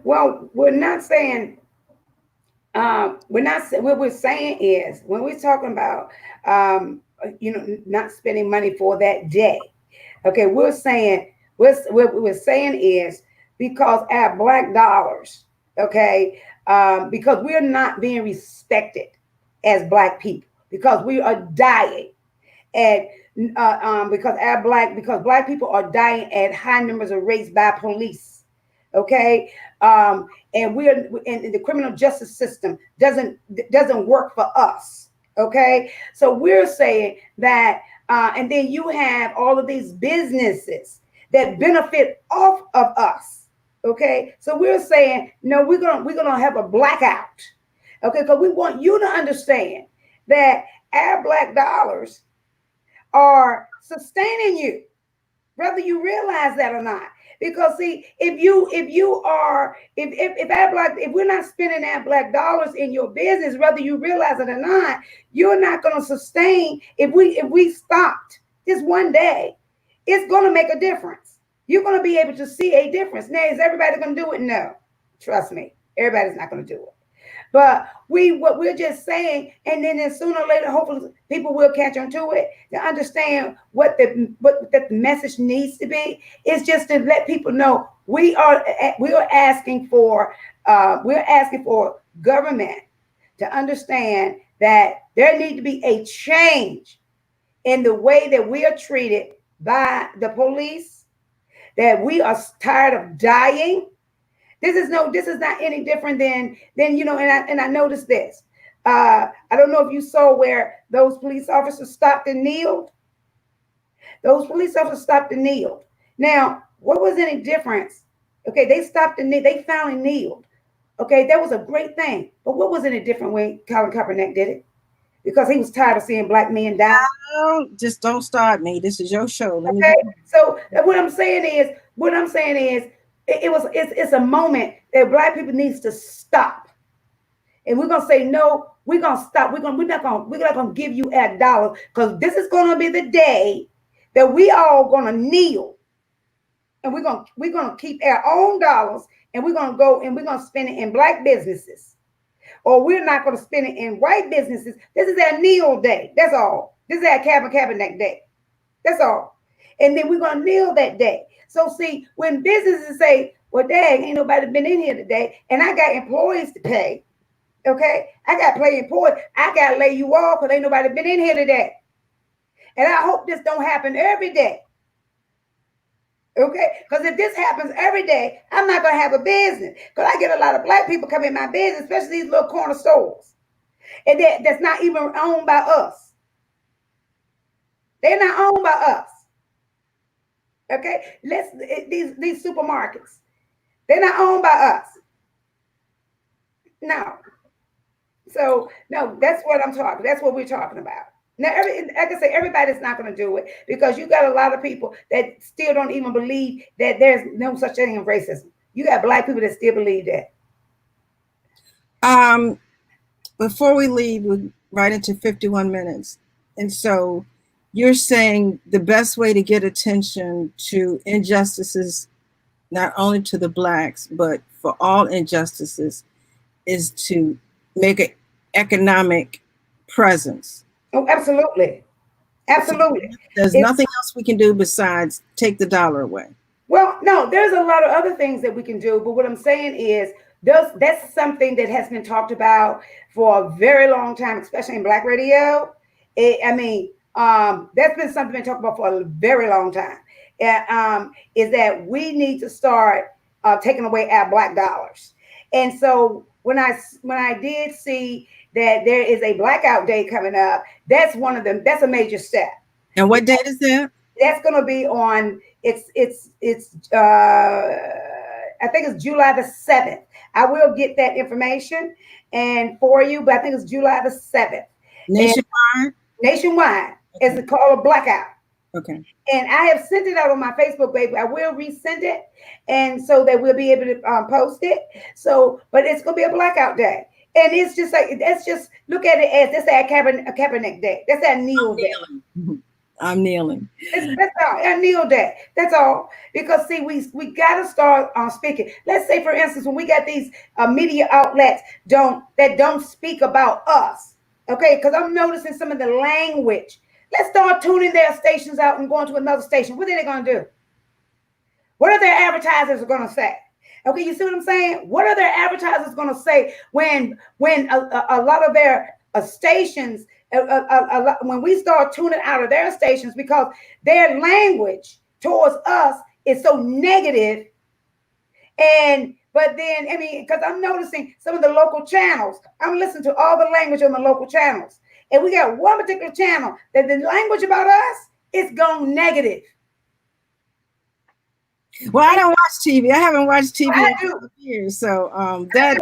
S2: Well, we're not saying what we're saying is, when we're talking about not spending money for that day, okay, we're saying what we're saying is, because our black dollars, okay, because we're not being respected as black people, because we are dying at because black people are dying at high numbers of rates by police, okay, and and the criminal justice system doesn't work for us, okay. So we're saying that, and then you have all of these businesses that benefit off of us, okay. So we're saying, no, we're gonna have a blackout, okay, because we want you to understand that our black dollars are sustaining you, whether you realize that or not. Because see, if we're not spending our black dollars in your business, whether you realize it or not, you're not going to sustain. If we stopped just one day, it's going to make a difference. You're going to be able to see a difference. Now, is everybody going to do it? No, trust me, everybody's not going to do it. But what we're just saying, and then sooner or later, hopefully, people will catch on to it to understand what the message needs to be. It's just to let people know we are asking for government to understand that there needs to be a change in the way that we are treated by the police. That we are tired of dying. This is not any different than and I noticed this. I don't know if you saw where those police officers stopped and kneeled. Those police officers stopped and kneeled. Now, what was any difference? Okay, they stopped and they finally kneeled. Okay, that was a great thing. But what was any different when Colin Kaepernick did it? Because he was tired of seeing black men die.
S1: Just don't start me. This is your show.
S2: Okay, so what I'm saying is, it's a moment that black people needs to stop. And we're gonna say no. We're gonna stop. We're not gonna give you a dollar because this is gonna be the day that we all gonna kneel and we're gonna keep our own dollars and we're gonna go and we're gonna spend it in black businesses or we're not gonna spend it in white businesses. This is our kneel day. That's all. This is our cabinet day. That's all. And then we're gonna kneel that day. So see, when businesses say, "Well, dang, ain't nobody been in here today," and I got employees to pay. Okay, I got to play employees. I got to lay you off because ain't nobody been in here today. And I hope this don't happen every day. Okay, because if this happens every day, I'm not gonna have a business. Because I get a lot of black people come in my business, especially these little corner stores, and that's not even owned by us. They're not owned by us. Okay, these supermarkets, they're not owned by us. No. So no, that's what I'm talking. That's what we're talking about. Now, like I say, everybody's not going to do it because you got a lot of people that still don't even believe that there's no such thing as racism. You got black people that still believe that.
S1: Before we leave, we're right into 51 minutes. And so you're saying the best way to get attention to injustices, not only to the blacks, but for all injustices, is to make an economic presence.
S2: Oh, absolutely. Absolutely.
S1: So there's nothing else we can do besides take the dollar away.
S2: Well, no, there's a lot of other things that we can do. But what I'm saying is, that's something that has been talked about for a very long time, especially in Black radio. That's been something been talked about for a very long time. Is that we need to start taking away our black dollars. And so when I did see that there is a blackout day coming up, that's one of them. That's a major step.
S1: And what date is that?
S2: That's going to be on. It's I think it's July the 7th. I will get that information and for you, but I think it's July the 7th.
S1: Nationwide?
S2: Nationwide. Okay. It's called a blackout.
S1: Okay.
S2: And I have sent it out on my Facebook page. I will resend it, and so that we'll be able to post it. So, but it's going to be a blackout day. And it's just like, that's just, look at it as, that's a Kaepernick day. That's that kneel day.
S1: I'm kneeling.
S2: That's all. I kneel that. That's all. Because see, we got to start speaking. Let's say, for instance, when we got these media outlets that don't speak about us, okay? Because I'm noticing some of the language. Let's start tuning their stations out and going to another station. What are they going to do? What are their advertisers going to say? Okay, you see what I'm saying? What are their advertisers going to say when a lot of their stations, when we start tuning out of their stations because their language towards us is so negative? But then, because I'm noticing some of the local channels, I'm listening to all the language on the local channels. And we got one particular channel that the language about us is going negative.
S1: Well, I don't watch TV. I haven't watched TV in years, so that.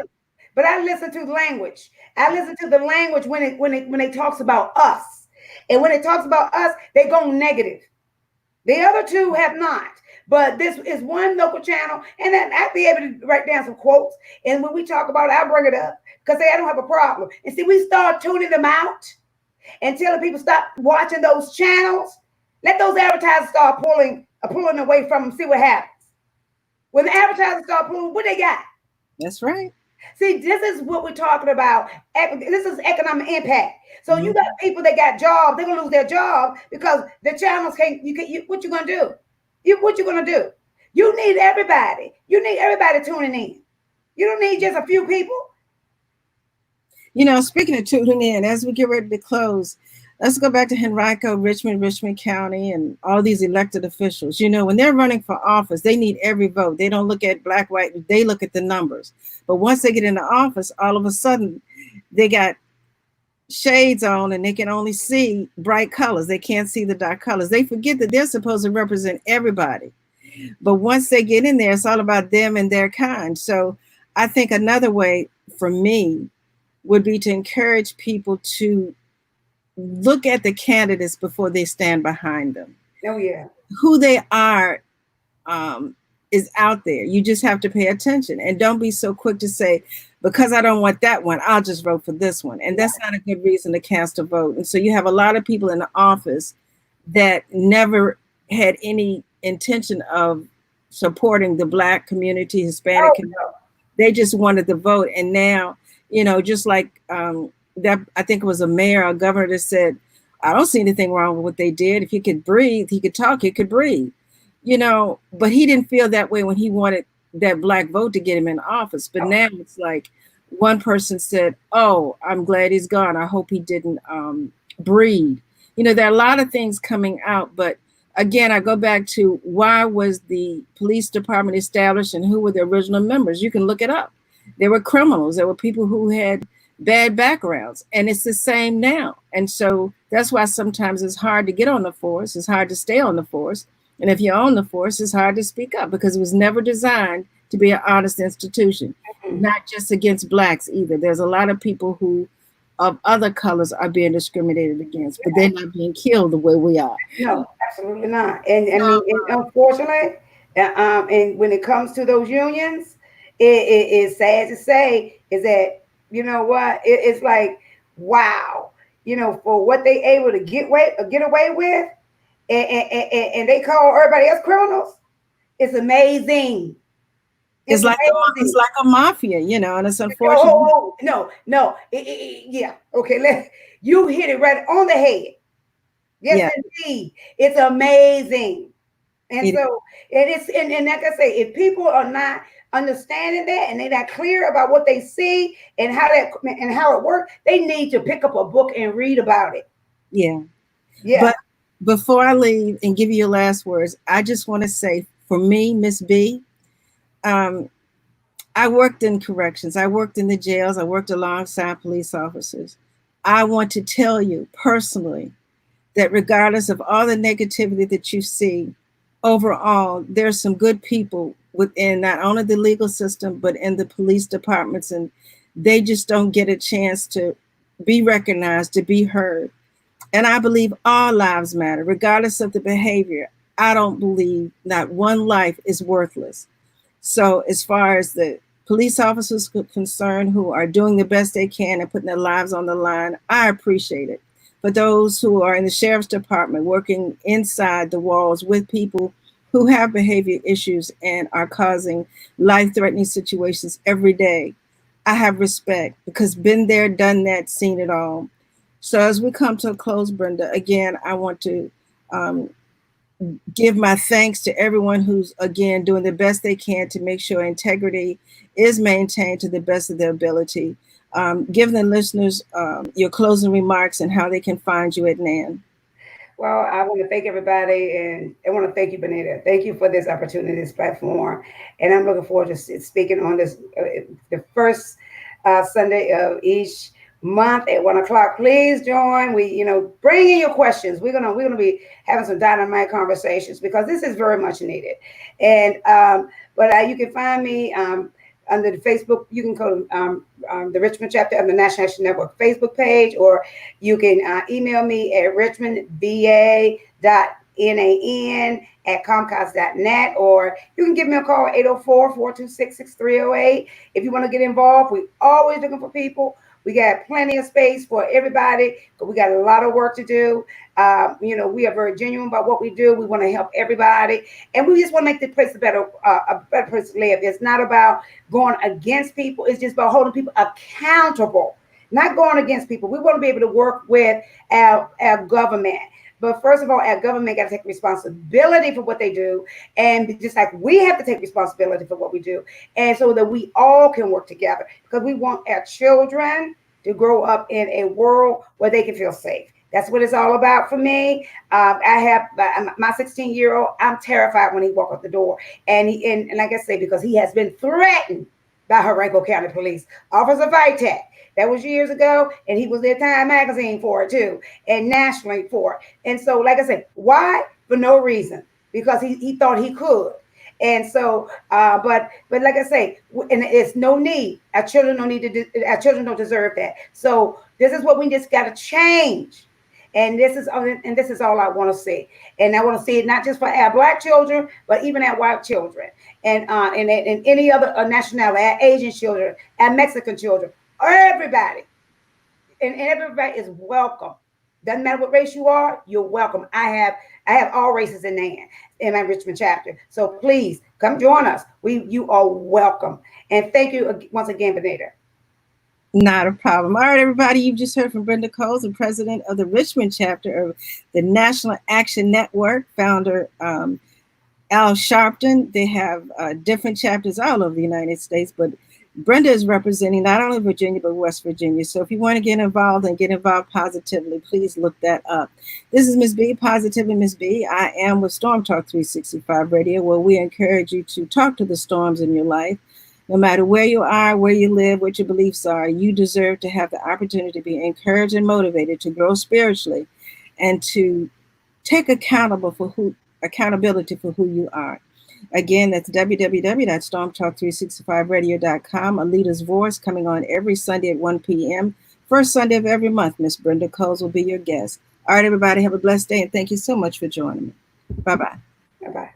S2: But I listen to the language. I listen to the language when it talks about us, and when it talks about us, they go negative. The other two have not. But this is one local channel, and then I'd be able to write down some quotes. And when we talk about it, I'll bring it up because I don't have a problem. And see, we start tuning them out and telling people stop watching those channels. Let those advertisers start pulling away from them. See what happens. When the advertisers start pulling, what they got?
S1: That's right.
S2: See, this is what we're talking about. This is economic impact. So you got people that got jobs, they're gonna lose their job because the channels can't. What you gonna do? What you gonna do? You need everybody. You need everybody tuning in. You don't need just a few people.
S1: Speaking of tuning in, as we get ready to close, let's go back to Henrico, Richmond County, and all these elected officials. When they're running for office, they need every vote. They don't look at black, white, they look at the numbers. But once they get into office, all of a sudden, they got shades on and they can only see bright colors. They can't see the dark colors. They forget that they're supposed to represent everybody. But once they get in there, it's all about them and their kind. So I think another way for me would be to encourage people to look at the candidates before they stand behind them.
S2: Oh, yeah.
S1: Who they are is out there. You just have to pay attention and don't be so quick to say, because I don't want that one, I'll just vote for this one. And that's not a good reason to cast a vote. And so you have a lot of people in the office that never had any intention of supporting the Black community, Hispanic
S2: Oh
S1: community.
S2: no.
S1: They just wanted to vote. And now, just like that, I think it was a mayor or governor that said, I don't see anything wrong with what they did. If he could breathe, he could talk, he could breathe, but he didn't feel that way when he wanted that Black vote to get him in office. But now it's like one person said, oh, I'm glad he's gone. I hope he didn't breed. There are a lot of things coming out, but again, I go back to why was the police department established and who were the original members? You can look it up. There were criminals. There were people who had bad backgrounds, and it's the same now. And so that's why sometimes it's hard to get on the force. It's hard to stay on the force. And if you're on the force, it's hard to speak up because it was never designed to be an honest institution, not just against Blacks either. There's a lot of people who of other colors are being discriminated against, but they're not being killed the way we are.
S2: No, absolutely not. And I mean, and unfortunately, and when it comes to those unions, it is sad to say is that you know what it's like. Wow, for what they able to get away with, and they call everybody else criminals. It's amazing.
S1: It's
S2: It's
S1: like it's
S2: amazing.
S1: like a mafia, and it's unfortunate.
S2: Oh, no. Yeah. Okay. You hit it right on the head. Yes,
S1: Yeah,
S2: indeed. It's amazing. And
S1: it,
S2: so it is, and like I say, if people are not understanding that and they're not clear about what they see and how it works, they need to pick up a book and read about it.
S1: yeah.
S2: Yeah.
S1: But before I leave and give you your last words, I just want to say, for me, Miss B, um, I worked in corrections. I worked in the jails. I worked alongside police officers. I want to tell you personally that regardless of all the negativity that you see, overall, there's some good people within not only the legal system, but in the police departments. And they just don't get a chance to be recognized, to be heard. And I believe all lives matter, regardless of the behavior. I don't believe not one life is worthless. So, as far as the police officers are concerned who are doing the best they can and putting their lives on the line, I appreciate it. For those who are in the sheriff's department working inside the walls with people who have behavior issues and are causing life threatening situations every day, I have respect because been there, done that, seen it all. So, as we come to a close, Brenda, again, I want to um, give my thanks to everyone who's again doing the best they can to make sure integrity is maintained to the best of their ability. Give the listeners your closing remarks and how they can find you at NAN.
S2: Well, I want to thank everybody, and I want to thank you, Benita. Thank you for this opportunity, this platform, and I'm looking forward to speaking on this the first Sunday of each month at 1 o'clock. Please join. Bring in your questions. We're gonna be having some dynamite conversations because this is very much needed. And but you can find me. Under the Facebook, you can go to the Richmond chapter of the National Action Network Facebook page, or you can email me at richmondva.nan@comcast.net, or you can give me a call at 804-426-6308 if you want to get involved. We're always looking for people. We got plenty of space for everybody, but we got a lot of work to do. We are very genuine about what we do. We want to help everybody, and we just want to make the place a better place to live. It's not about going against people. It's just about holding people accountable, not going against people. We want to be able to work with our government. But first of all, our government got to take responsibility for what they do. And just like we have to take responsibility for what we do. And so that we all can work together because we want our children to grow up in a world where they can feel safe. That's what it's all about for me. I have my 16-year-old. I'm terrified when he walks out the door. And like I say, because he has been threatened by Henrico County Police. Officer Vitek. That was years ago, and he was their Time magazine for it too, and nationally for it. And so, like I said, why? For no reason, because he thought he could. And so, but like I say, and it's no need. Our children don't need to. Our children don't deserve that. So this is what we just got to change. And this is all I want to see. And I want to see it not just for our black children, but even our white children, and any other nationality, our Asian children, our Mexican children, everybody, and everybody is welcome. Doesn't matter what race you are, you're welcome. I have all races in my Richmond chapter. So please come join us. You are welcome. And thank you once again, Benita.
S1: Not a problem. All right, everybody, you've just heard from Brenda Coles, the president of the Richmond chapter of the National Action Network, founder Al Sharpton. They have different chapters all over the United States, but Brenda is representing not only Virginia, but West Virginia. So if you want to get involved and get involved positively, please look that up. This is Ms. B, Positively Ms. B. I am with Storm Talk 365 Radio, where we encourage you to talk to the storms in your life. No matter where you are, where you live, what your beliefs are, you deserve to have the opportunity to be encouraged and motivated to grow spiritually and to take accountability for who you are. Again, that's www.stormtalk365radio.com. A leader's voice coming on every Sunday at 1 p.m. First Sunday of every month. Miss Brenda Coles will be your guest. All right, everybody, have a blessed day, and thank you so much for joining me. Bye-bye.
S2: Bye-bye.